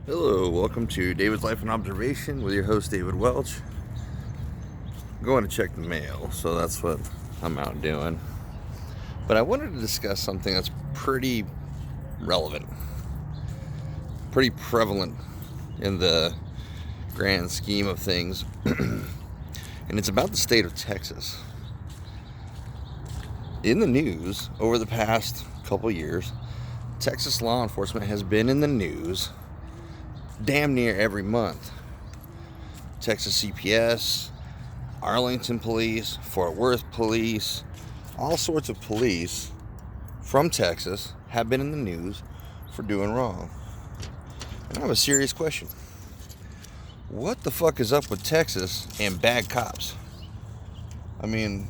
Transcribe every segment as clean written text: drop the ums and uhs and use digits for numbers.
Hello, welcome to David's Life and Observation with your host David Welch. I'm going to check the mail, so that's what I'm out doing. But I wanted to discuss something that's pretty relevant, pretty prevalent in the grand scheme of things, and it's about the state of Texas. In the news over the past couple years, Texas law enforcement has been in the news damn near every month. Texas CPS, Arlington Police, Fort Worth Police, all sorts of police from Texas have been in the news for doing wrong. And I have a serious question. What the fuck is up with Texas and bad cops? I mean,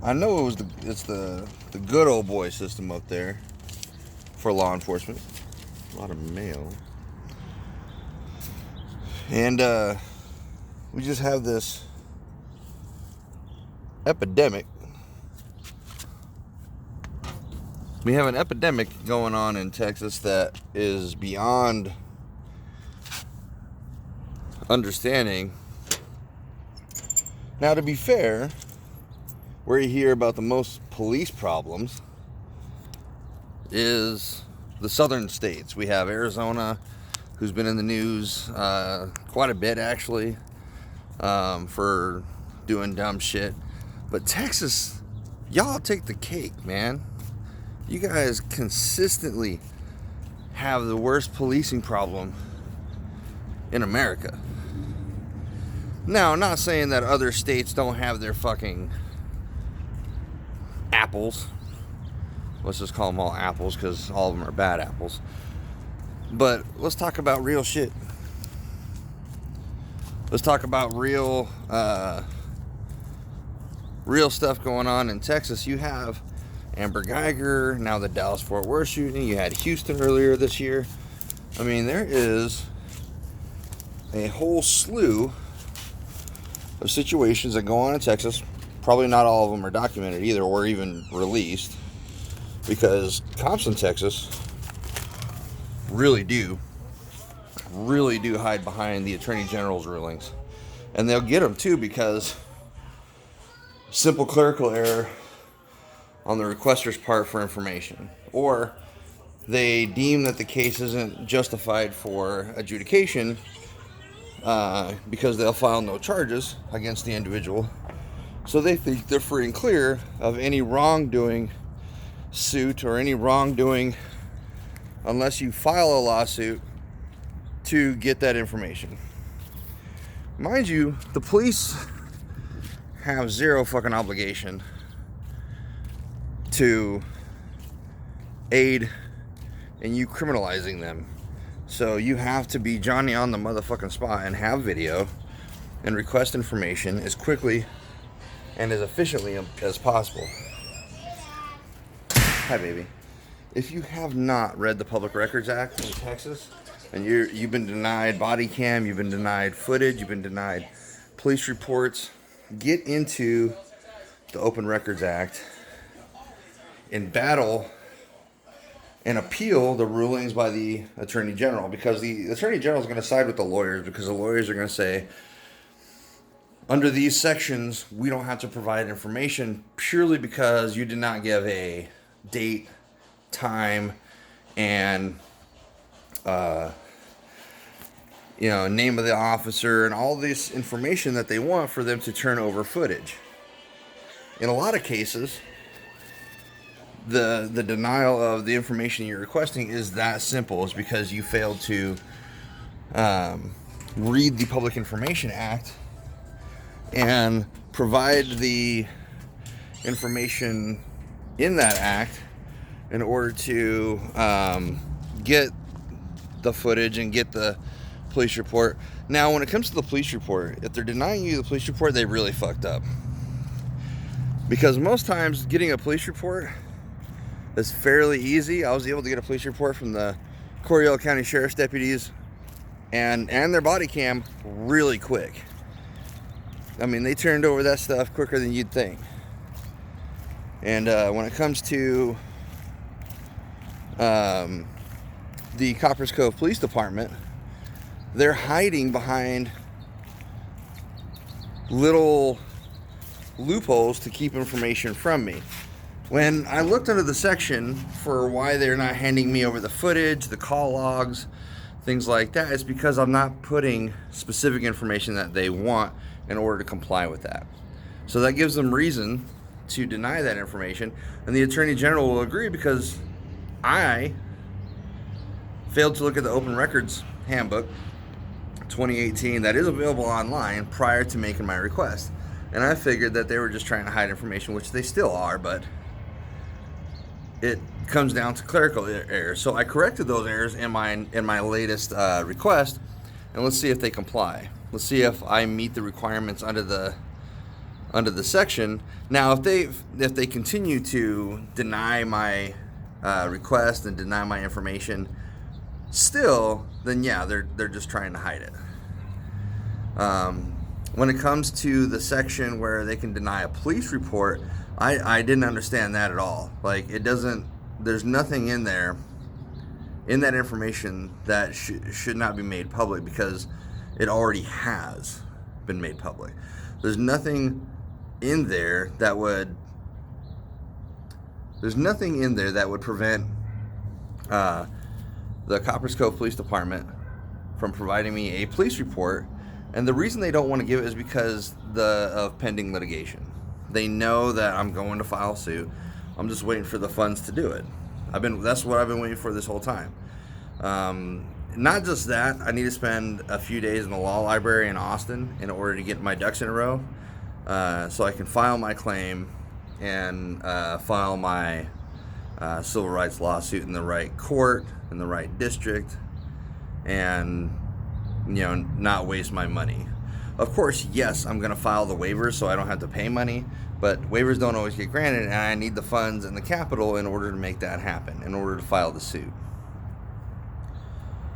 I know it's the good old boy system up there for law enforcement. A lot of mail. And we just have this epidemic. We have an epidemic going on in Texas that is beyond understanding. Now, to be fair, where you hear about the most police problems is the southern states. We have Arizona, who's been in the news quite a bit, actually, for doing dumb shit. But Texas, y'all take the cake, man. You guys consistently have the worst policing problem in America. Now, I'm not saying that other states don't have their fucking apples. Let's just call them all apples, because all of them are bad apples. But let's talk about real shit. Let's talk about real stuff going on in Texas. You have Amber Geiger, now the Dallas-Fort Worth shooting. You had Houston earlier this year. I mean, there is a whole slew of situations that go on in Texas. Probably not all of them are documented either, or even released, because cops in Texas really do hide behind the Attorney General's rulings. And they'll get them too, because simple clerical error on the requester's part for information, or they deem that the case isn't justified for adjudication because they'll file no charges against the individual, so they think they're free and clear of any wrongdoing suit or any wrongdoing unless you file a lawsuit to get that information. Mind you, the police have zero fucking obligation to aid in you criminalizing them. So you have to be Johnny on the motherfucking spot and have video and request information as quickly and as efficiently as possible. Hi, baby. If you have not read the Public Records Act in Texas, and you've been denied body cam, you've been denied footage, you've been denied police reports, get into the Open Records Act and battle and appeal the rulings by the Attorney General, because the Attorney General is going to side with the lawyers, because the lawyers are going to say, under these sections, we don't have to provide information purely because you did not give a date, time, and name of the officer and all this information that they want for them to turn over footage. In a lot of cases, the denial of the information you're requesting is that simple. It's because you failed to read the Public Information Act and provide the information in that act in order to get the footage and get the police report. Now, when it comes to the police report, if they're denying you the police report, they really fucked up. Because most times getting a police report is fairly easy. I was able to get a police report from the Coryell County Sheriff's deputies and their body cam really quick. I mean, they turned over that stuff quicker than you'd think. And when it comes to the Coppers Cove Police Department, they're hiding behind little loopholes to keep information from me. When I looked under the section for why they're not handing me over the footage, the call logs, things like that, it's because I'm not putting specific information that they want in order to comply with that. So that gives them reason to deny that information, and the Attorney General will agree because I failed to look at the Open Records Handbook 2018 that is available online prior to making my request. And I figured that they were just trying to hide information, which they still are, but it comes down to clerical errors. So I corrected those errors in my latest request, and let's see if they comply. Let's see if I meet the requirements under the section. Now, if they continue to deny my request and deny my information still, then yeah, they're just trying to hide it. When it comes to the section where they can deny a police report, I didn't understand that at all. Like, there's nothing in there, in that information, that should not be made public because it already has been made public. There's nothing in there that would prevent the Coppers Cove Police Department from providing me a police report. And the reason they don't want to give it is because of pending litigation. They know that I'm going to file suit. I'm just waiting for the funds to do it. That's what I've been waiting for this whole time. Not just that, I need to spend a few days in the law library in Austin in order to get my ducks in a row, so I can file my claim and file my civil rights lawsuit in the right court, in the right district, and not waste my money. Of course, yes, I'm going to file the waivers so I don't have to pay money, but waivers don't always get granted, and I need the funds and the capital in order to make that happen, in order to file the suit.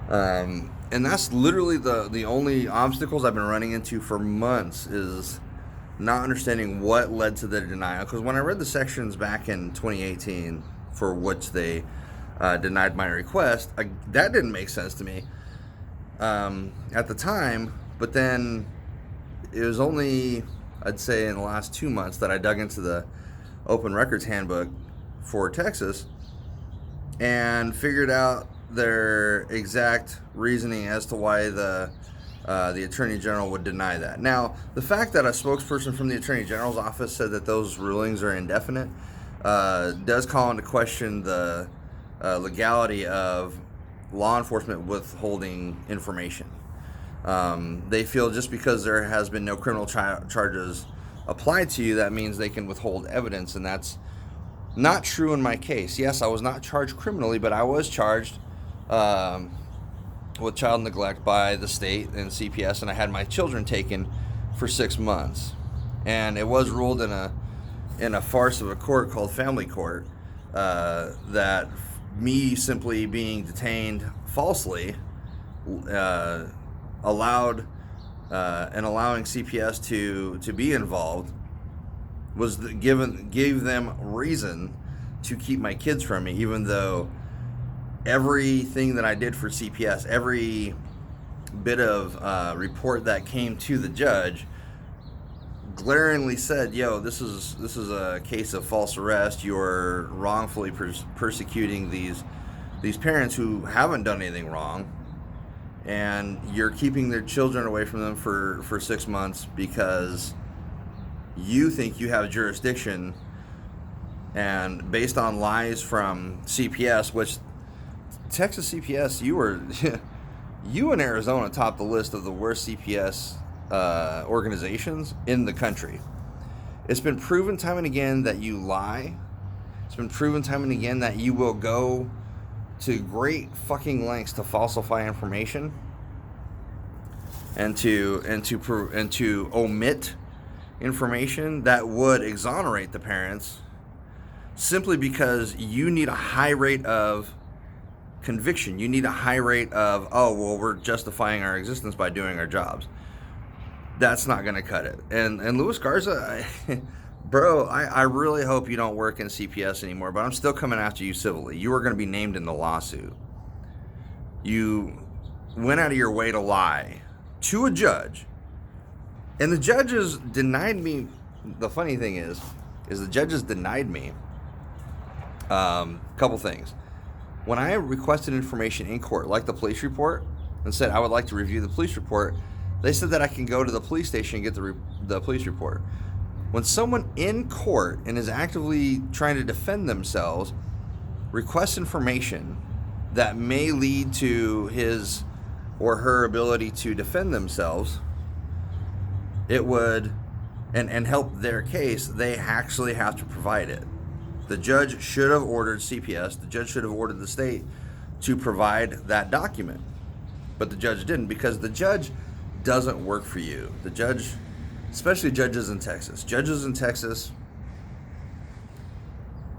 And that's literally the only obstacles I've been running into for months, is not understanding what led to the denial. Because when I read the sections back in 2018 for which they denied my request, that didn't make sense to me at the time. But then it was only, I'd say, in the last 2 months that I dug into the Open Records Handbook for Texas and figured out their exact reasoning as to why the Attorney General would deny that. Now, the fact that a spokesperson from the Attorney General's office said that those rulings are indefinite does call into question the legality of law enforcement withholding information. They feel just because there has been no criminal charges applied to you, that means they can withhold evidence, and that's not true in my case. Yes, I was not charged criminally, but I was charged with child neglect by the state and CPS, and I had my children taken for 6 months. And it was ruled in a farce of a court called family court that me simply being detained falsely allowing CPS to be involved gave them reason to keep my kids from me, even though everything that I did for CPS, every bit of report that came to the judge glaringly said, "Yo, this is a case of false arrest. You're wrongfully persecuting these parents who haven't done anything wrong, and you're keeping their children away from them for 6 months because you think you have jurisdiction, and based on lies from CPS, which Texas CPS, you in Arizona top the list of the worst CPS organizations in the country. It's been proven time and again that you lie. It's been proven time and again that you will go to great fucking lengths to falsify information and to omit information that would exonerate the parents, simply because you need a high rate of conviction. You need a high rate of, oh, well, we're justifying our existence by doing our jobs. That's not going to cut it. And Luis Garza, bro, I really hope you don't work in CPS anymore, but I'm still coming after you civilly. You are going to be named in the lawsuit. You went out of your way to lie to a judge, and the judges denied me. The funny thing is the judges denied me couple things. When I requested information in court, like the police report, and said I would like to review the police report, they said that I can go to the police station and get the police report. When someone in court and is actively trying to defend themselves requests information that may lead to his or her ability to defend themselves, it would, and help their case, they actually have to provide it. The judge should have ordered CPS, the judge should have ordered the state to provide that document. But the judge didn't, because the judge doesn't work for you. The judge, especially judges in Texas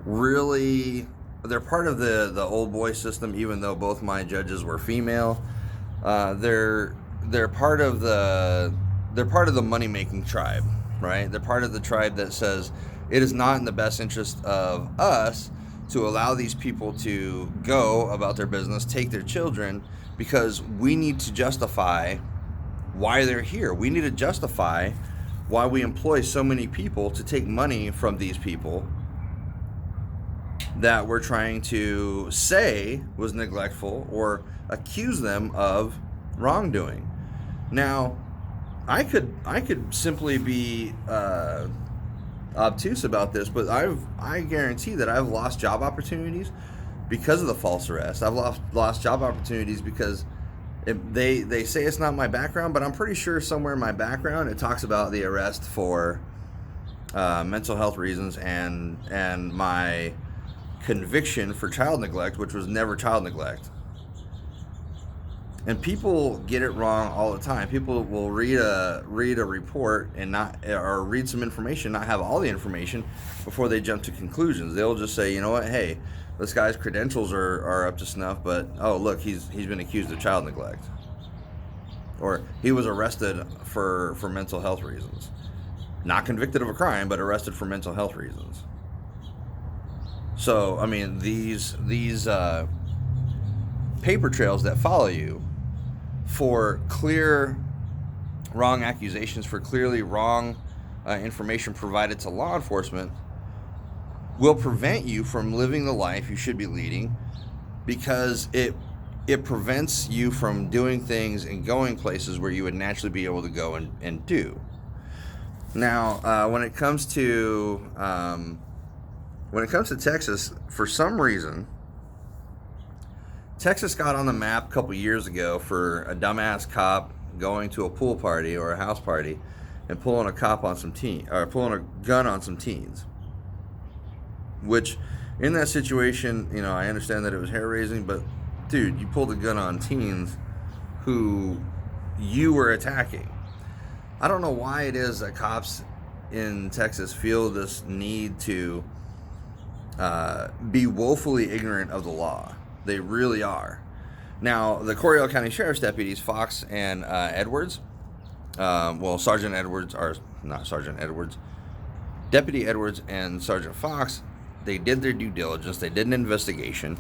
really, they're part of the old boy system, even though both my judges were female. They're part of the money-making tribe, right? They're part of the tribe that says it is not in the best interest of us to allow these people to go about their business, take their children, because we need to justify why they're here. We need to justify why we employ so many people to take money from these people that we're trying to say was neglectful or accuse them of wrongdoing. Now, I could simply be obtuse about this, but I guarantee that I've lost job opportunities because of the false arrest. I've lost job opportunities because they say it's not my background, but I'm pretty sure somewhere in my background it talks about the arrest for mental health reasons and my conviction for child neglect, which was never child neglect. And people get it wrong all the time. People will read a report and not, or read some information, not have all the information before they jump to conclusions. They'll just say, you know what, hey, this guy's credentials are up to snuff, but oh look, he's been accused of child neglect, or he was arrested for mental health reasons, not convicted of a crime, but arrested for mental health reasons. So I mean, these paper trails that follow you for clear wrong accusations, for clearly wrong information provided to law enforcement, will prevent you from living the life you should be leading, because it prevents you from doing things and going places where you would naturally be able to go and do. Now, when it comes to Texas, for some reason, Texas got on the map a couple years ago for a dumbass cop going to a pool party or a house party and pulling a gun on some teens. Which, in that situation, you know, I understand that it was hair raising, but dude, you pulled a gun on teens who you were attacking. I don't know why it is that cops in Texas feel this need to be woefully ignorant of the law. They really are. Now, the Coryell County Sheriff's deputies, Fox and Edwards, Sergeant Edwards, or not Sergeant Edwards, Deputy Edwards and Sergeant Fox, they did their due diligence. They did an investigation.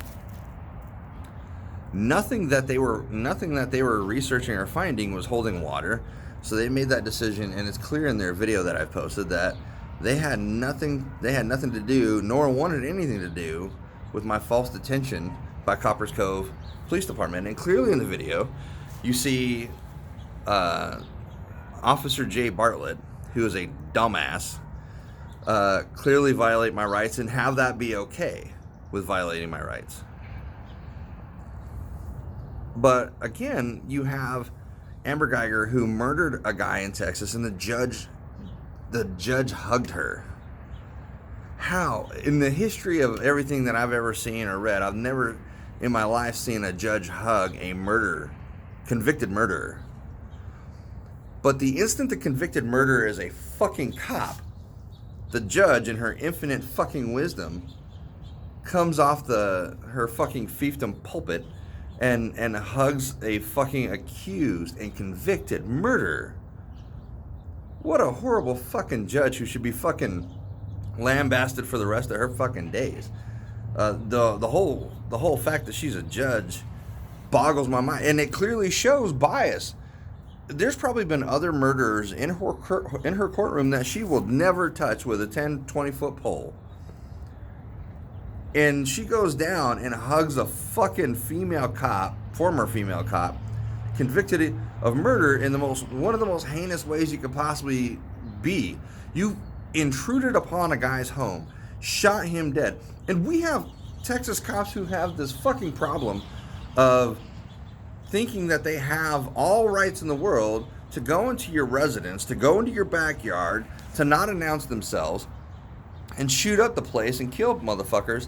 Nothing that they were researching or finding was holding water. So they made that decision, and it's clear in their video that I've posted that they had nothing to do, nor wanted anything to do, with my false detention by Coppers Cove Police Department. And clearly in the video, you see Officer Jay Bartlett, who is a dumbass, clearly violate my rights and have that be okay with violating my rights. But again, you have Amber Geiger, who murdered a guy in Texas, and the judge hugged her. How? In the history of everything that I've ever seen or read, I've never in my life seen a judge hug a convicted murderer. But the instant the convicted murderer is a fucking cop, the judge, in her infinite fucking wisdom, comes off her fucking fiefdom pulpit and hugs a fucking accused and convicted murderer. What a horrible fucking judge who should be fucking lambasted for the rest of her fucking days. The whole fact that she's a judge boggles my mind. And it clearly shows bias. There's probably been other murderers in her courtroom that she will never touch with a 10, 20-foot pole. And she goes down and hugs a fucking female cop, former female cop, convicted of murder in one of the most heinous ways you could possibly be. You intruded upon a guy's home, shot him dead. And we have Texas cops who have this fucking problem of thinking that they have all rights in the world to go into your residence, to go into your backyard, to not announce themselves, and shoot up the place and kill motherfuckers,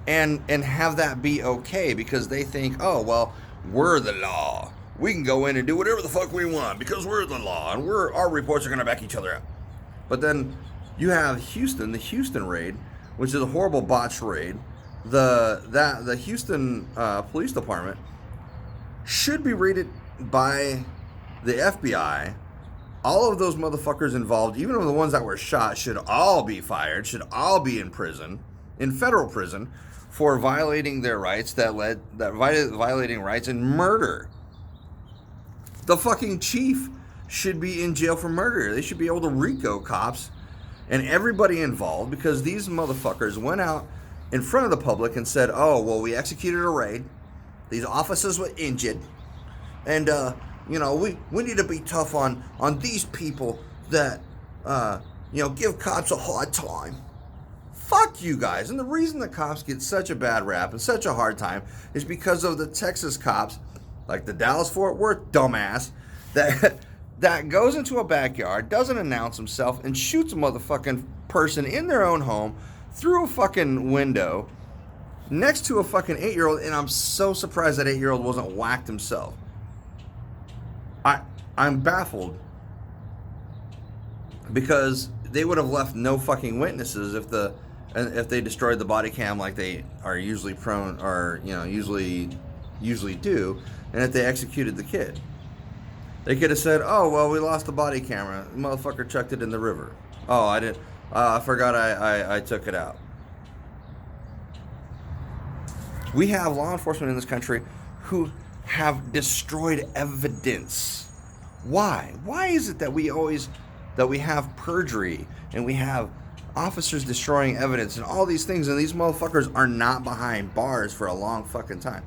and have that be okay because they think, oh, well, we're the law. We can go in and do whatever the fuck we want because we're the law, and our reports are going to back each other up. But then you have Houston, the Houston raid, which is a horrible botched raid. The Houston Police Department should be raided by the FBI. All of those motherfuckers involved, even the ones that were shot, should all be fired, should all be in prison, in federal prison, for violating their rights violating rights and murder. The fucking chief should be in jail for murder. They should be able to RICO cops and everybody involved because these motherfuckers went out in front of the public and said, oh, well, we executed a raid. These officers were injured. And, we need to be tough on these people that, give cops a hard time. Fuck you guys. And the reason the cops get such a bad rap and such a hard time is because of the Texas cops, like the Dallas-Fort Worth dumbass, that goes into a backyard, doesn't announce himself, and shoots a motherfucking person in their own home through a fucking window next to a fucking 8-year-old, and I'm so surprised that 8-year-old wasn't whacked himself. I'm baffled because they would have left no fucking witnesses if they destroyed the body cam like they are usually prone or usually do, and if they executed the kid. They could have said, oh, well, we lost the body camera. The motherfucker chucked it in the river. Oh, I didn't. I forgot I took it out. We have law enforcement in this country who have destroyed evidence. Why? Why is it that we have perjury and we have officers destroying evidence and all these things, and these motherfuckers are not behind bars for a long fucking time?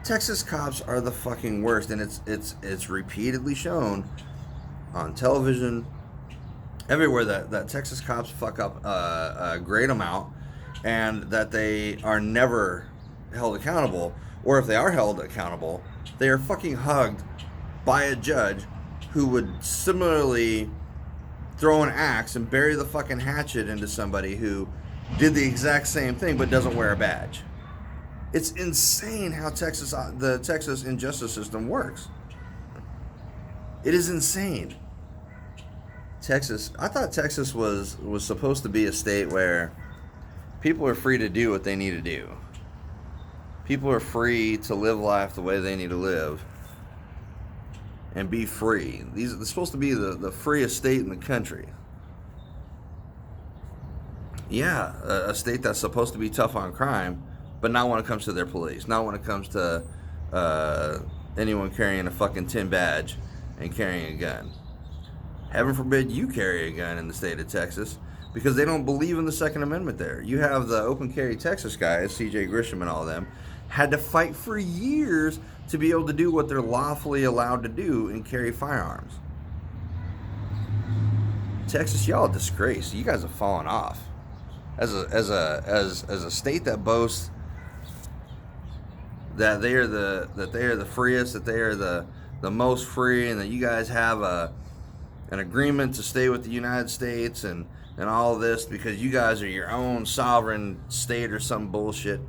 Texas cops are the fucking worst, and it's repeatedly shown on television everywhere that Texas cops fuck up a great amount, and that they are never held accountable, or if they are held accountable, they are fucking hugged by a judge who would similarly throw an axe and bury the fucking hatchet into somebody who did the exact same thing but doesn't wear a badge. It's insane how the Texas injustice system works. It is insane. I thought Texas was supposed to be a state where people are free to do what they need to do. People are free to live life the way they need to live and be free. These are supposed to be the freest state in the country. Yeah, a state that's supposed to be tough on crime, but not when it comes to their police. Not when it comes to anyone carrying a fucking tin badge and carrying a gun. Heaven forbid you carry a gun in the state of Texas, because they don't believe in the Second Amendment there. You have the Open Carry Texas guys, C.J. Grisham and all of them, had to fight for years to be able to do what they're lawfully allowed to do and carry firearms. Texas, y'all a disgrace. You guys have fallen off. As a state that boasts that they are the freest, that they are the most free, and that you guys have an agreement to stay with the United States and all of this because you guys are your own sovereign state or some bullshit.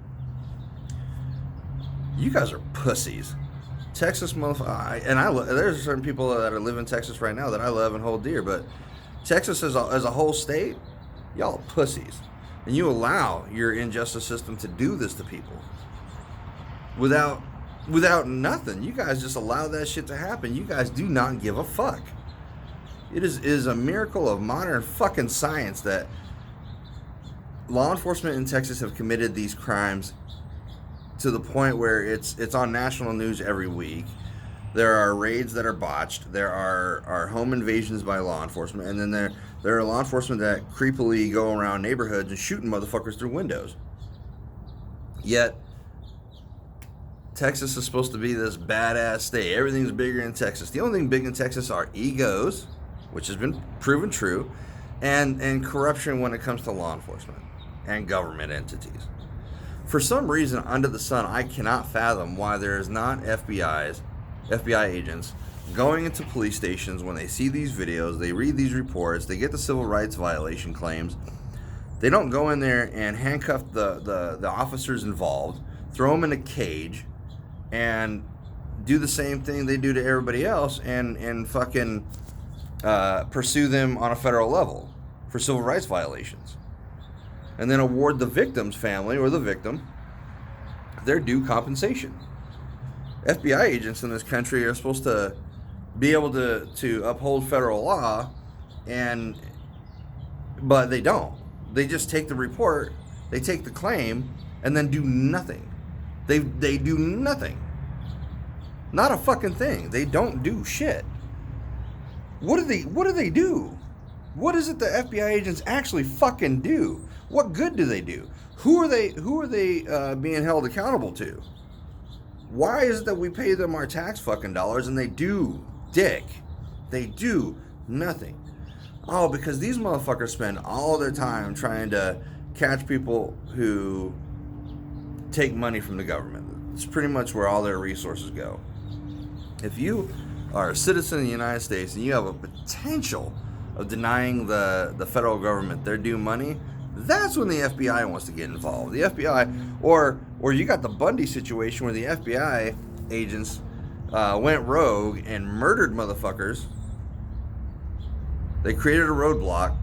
You guys are pussies. Texas motherfucker, there's certain people that live in Texas right now that I love and hold dear, but Texas as a whole state, y'all are pussies. And you allow your injustice system to do this to people without nothing. You guys just allow that shit to happen. You guys do not give a fuck. It is a miracle of modern fucking science that law enforcement in Texas have committed these crimes to the point where it's on national news every week. There are raids that are botched. There are home invasions by law enforcement, and then there are law enforcement that creepily go around neighborhoods and shooting motherfuckers through windows. Yet Texas is supposed to be this badass state. Everything's bigger in Texas. The only thing big in Texas are egos, which has been proven true, and corruption when it comes to law enforcement and government entities. For some reason under the sun, I cannot fathom why there is not FBI agents going into police stations when they see these videos, they read these reports, they get the civil rights violation claims. They don't go in there and handcuff the officers involved, throw them in a cage, and do the same thing they do to everybody else and fucking pursue them on a federal level for civil rights violations. And then award the victim's family or the victim their due compensation. FBI agents in this country are supposed to be able to uphold federal law, but they don't. They just take the report, they take the claim, and then do nothing. They do nothing. Not a fucking thing. They don't do shit. What do they do? What is it the FBI agents actually fucking do? What good do they do? Who are they being held accountable to? Why is it that we pay them our tax fucking dollars and they do dick? They do nothing. Oh, because these motherfuckers spend all their time trying to catch people who take money from the government. It's pretty much where all their resources go. If you are a citizen of the United States and you have a potential of denying the federal government their due money, that's when the FBI wants to get involved. The FBI, or you got the Bundy situation where the FBI agents went rogue and murdered motherfuckers. They created a roadblock,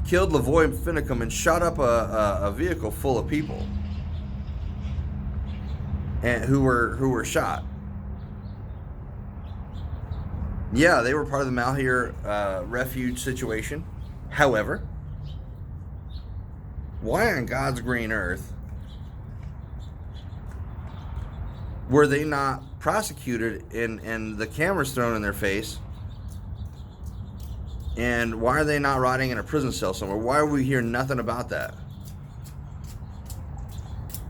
killed Lavoy Finicum, and shot up a vehicle full of people and who were shot. Yeah, they were part of the Malheur refuge situation. However, why on God's green earth were they not prosecuted and the cameras thrown in their face? And why are they not rotting in a prison cell somewhere? Why we hear nothing about that?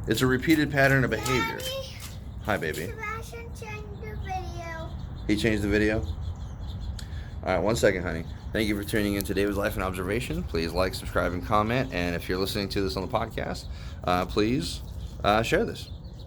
It's a repeated pattern of behavior. Daddy, Hi, baby. Sebastian changed the video. He changed the video? All right, 1 second, honey. Thank you for tuning in to David's Life and Observation. Please like, subscribe, and comment. And if you're listening to this on the podcast, please share this.